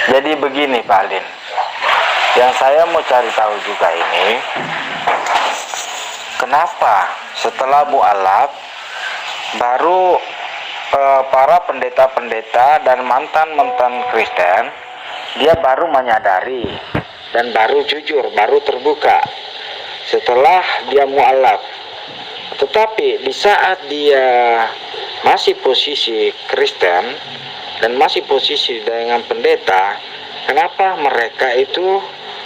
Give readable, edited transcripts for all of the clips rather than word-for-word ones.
Jadi begini Pak Alin, yang saya mau cari tahu juga ini, kenapa setelah mualaf baru para pendeta-pendeta dan mantan-mantan Kristen dia baru menyadari dan baru jujur, baru terbuka setelah dia mualaf. Tetapi di saat dia masih posisi Kristen dan masih posisi dengan pendeta, kenapa mereka itu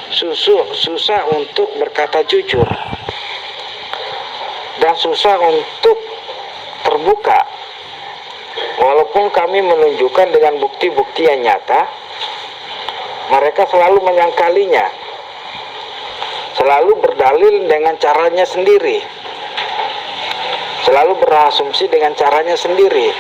susah untuk berkata jujur dan susah untuk terbuka, walaupun kami menunjukkan dengan bukti-bukti yang nyata, mereka selalu menyangkalinya, selalu berdalil dengan caranya sendiri, selalu berasumsi dengan caranya sendiri.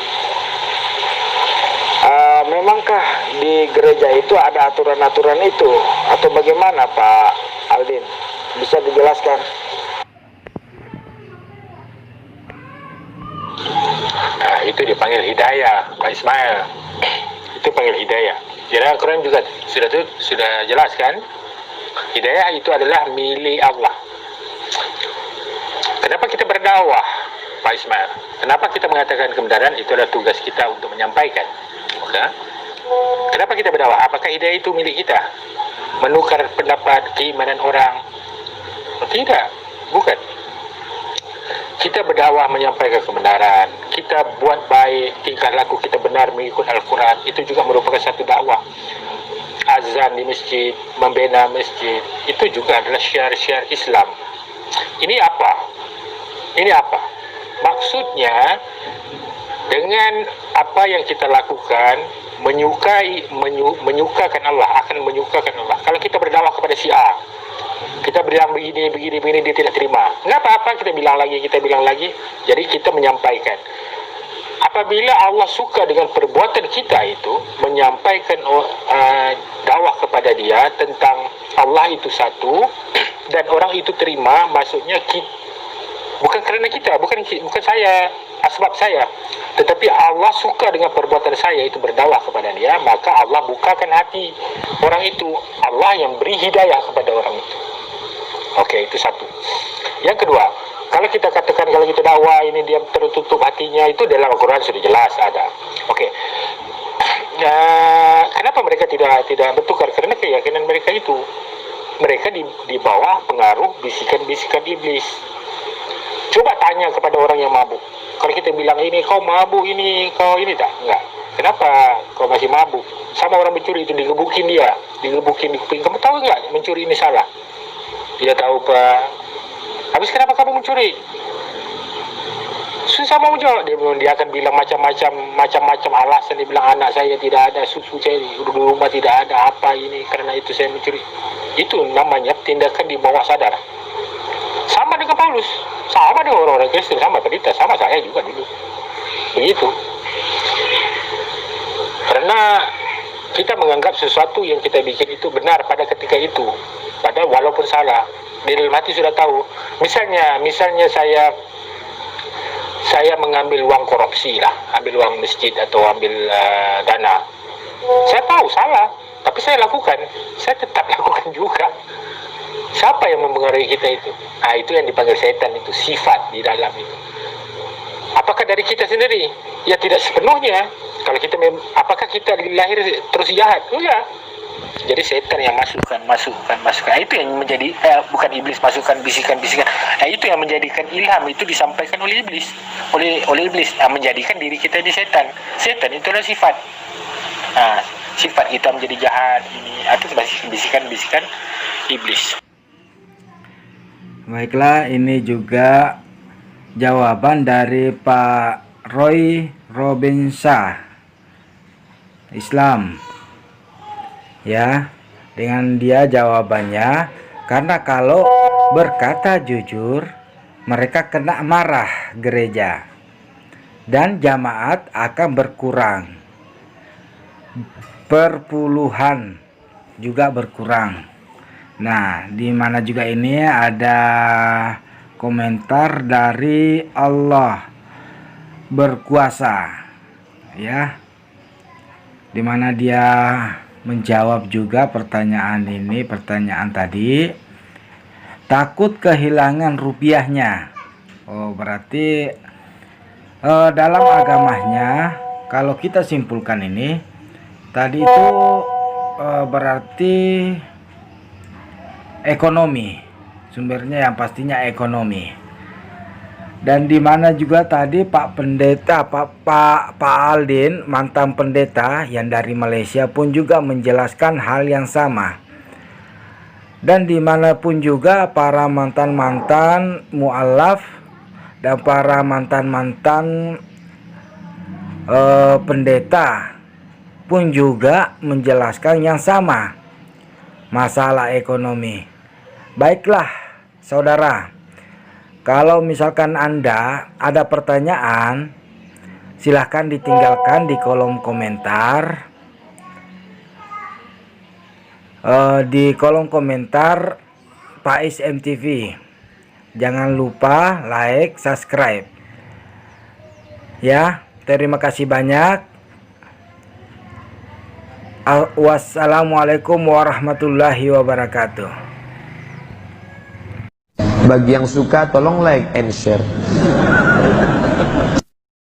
Memangkah di gereja itu ada aturan-aturan itu atau bagaimana Pak Aldin? Bisa dijelaskan? Nah, itu dipanggil hidayah, Pak Ismail. Itu panggil hidayah. Jadi Al-Quran juga sudah jelaskan, hidayah itu adalah milik Allah. Kenapa kita berdakwah, Pak Ismail? Kenapa kita mengatakan kebenaran? Itu adalah tugas kita untuk menyampaikan. Okay? Kenapa kita berdakwah? Apakah hidayah itu milik kita? Menukar pendapat, keimanan orang? Tidak, bukan. Kita berdakwah menyampaikan kebenaran, kita buat baik, tingkah laku kita benar mengikut Al-Quran, itu juga merupakan satu dakwah. Azan di masjid, membina masjid, itu juga adalah syiar-syiar Islam. Ini apa? Ini apa? Maksudnya dengan apa yang kita lakukan menyukakan Allah, akan menyukakan Allah. Kalau kita berdakwah kepada si A, kita bilang begini dia tidak terima, nggak apa-apa, kita bilang lagi, jadi kita menyampaikan. Apabila Allah suka dengan perbuatan kita itu, menyampaikan dakwah kepada dia tentang Allah itu satu, dan orang itu terima, maksudnya bukan karena kita, bukan saya, asbab saya, tetapi Allah suka dengan perbuatan saya itu berdakwah kepada dia, maka Allah bukakan hati orang itu, Allah yang beri hidayah kepada orang itu. Oke, itu satu. Yang kedua, kalau kita katakan kalau kita dakwah ini dia tertutup hatinya, itu dalam Al-Quran sudah jelas ada. Oke. Kenapa mereka tidak bertukar? Karena keyakinan mereka itu, mereka di bawah pengaruh bisikan-bisikan iblis. Coba tanya kepada orang yang mabuk. Kalau kita bilang ini kau mabuk, ini kau ini tak? Enggak. Kenapa kau masih mabuk? Sama orang mencuri itu digebukin dia, digebukin. Kamu tahu enggak mencuri ini salah? Dia tahu Pak. Habis kenapa kamu mencuri? Susah mau jawab. Dia akan bilang macam-macam alasan. Dia bilang anak saya tidak ada, susu saya di rumah tidak ada, apa ini, karena itu saya mencuri. Itu namanya tindakan di bawah sadar. Sama dengan Paulus, sama dengan orang-orang Kristen, sama pendeta, sama saya juga dulu. Begitu. Karena kita menganggap sesuatu yang kita bikin itu benar pada ketika itu, padahal walaupun salah, di dalam hati sudah tahu. Misalnya saya mengambil uang korupsi lah, ambil uang masjid atau ambil dana. Saya tahu salah, tapi saya lakukan, saya tetap lakukan juga. Siapa yang mempengaruhi kita itu? Nah, itu yang dipanggil setan, itu sifat di dalam itu. Apakah dari kita sendiri? Ya tidak sepenuhnya. Kalau kita apakah kita lahir terus jahat? Enggak. Jadi setan yang masukkan. Nah, itu yang menjadi bukan iblis masukkan bisikan-bisikan. Nah, itu yang menjadikan ilham itu disampaikan oleh iblis, oleh iblis, menjadikan diri kita di setan. Setan itu adalah sifat. Nah, sifat kita menjadi jahat ini atau bisikan-bisikan iblis. Baiklah, ini juga jawaban dari Pak Roy Robinsa Islam. Ya, dengan dia jawabannya, karena kalau berkata jujur mereka kena marah gereja dan jamaat akan berkurang, perpuluhan juga berkurang. Nah, di mana juga ini ada komentar dari Allah berkuasa, ya, dimana dia menjawab juga pertanyaan tadi. Takut kehilangan rupiahnya. Oh, berarti dalam agamanya, kalau kita simpulkan ini tadi itu berarti ekonomi. Sumbernya yang pastinya ekonomi. Dan di mana juga tadi Pak Aldin, mantan pendeta yang dari Malaysia pun juga menjelaskan hal yang sama. Dan dimanapun juga para mantan mu'alaf dan para mantan pendeta pun juga menjelaskan yang sama, masalah ekonomi. Baiklah saudara, kalau misalkan Anda ada pertanyaan, silahkan ditinggalkan di kolom komentar. Di kolom komentar Faiz MTV. Jangan lupa like, subscribe. Ya, terima kasih banyak. Wassalamualaikum warahmatullahi wabarakatuh. Bagi yang suka tolong like and share.